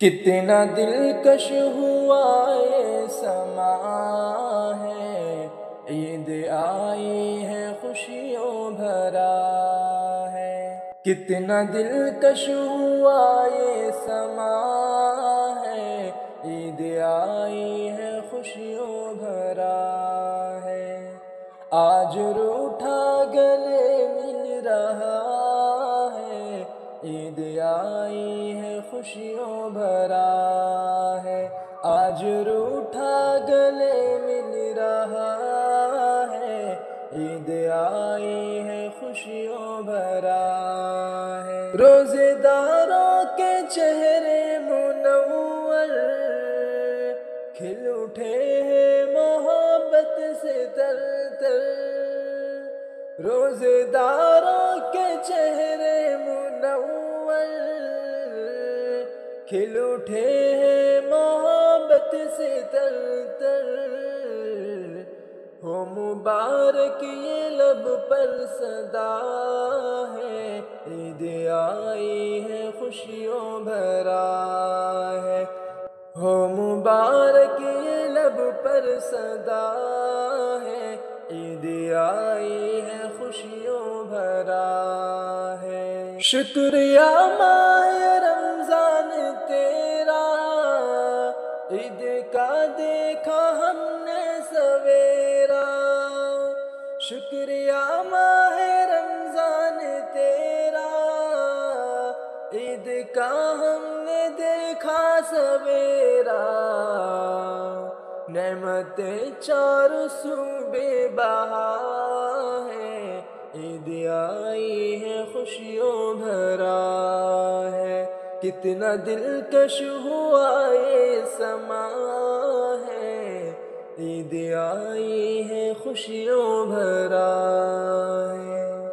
کتنا دلکش ہوا یہ سما ہے، عید آئی ہے خوشیوں بھرا ہے۔ کتنا دلکش ہوا یہ سما ہے، عید آئی ہے خوشیوں بھرا ہے۔ آج روٹھا گلے مل رہا ہے، عید آئی ہے خوشیوں بھرا ہے۔ آج روٹھا گلے مل رہا ہے، عید آئی ہے خوشیوں بھرا ہے۔ روزے داروں کے چہرے منور کھل اٹھے ہیں محبت سے تر تر۔ روزے داروں کے چہرے منور کھل اٹھے ہیں محبت سے تر تر۔ ہو مبارک یہ لب پر صدا ہے، عید آئی ہے خوشیوں بھرا ہے۔ ہو مبارک یہ لب پر صدا ہے، عید آئی ہے خوشیوں بھرا ہے۔ شکریہ ماہ رمضان تیرا، عید کا دیکھا ہم نے سویرا۔ شکریہ ماہ رمضان تیرا، عید کا ہم نے دیکھا سویرا۔ نعمتیں چار سو بے بہا ہے، عید آئی ہے خوشیوں بھرا ہے۔ کتنا دلکش ہوا یہ سما ہے، عید آئی ہے خوشیوں بھرا ہے۔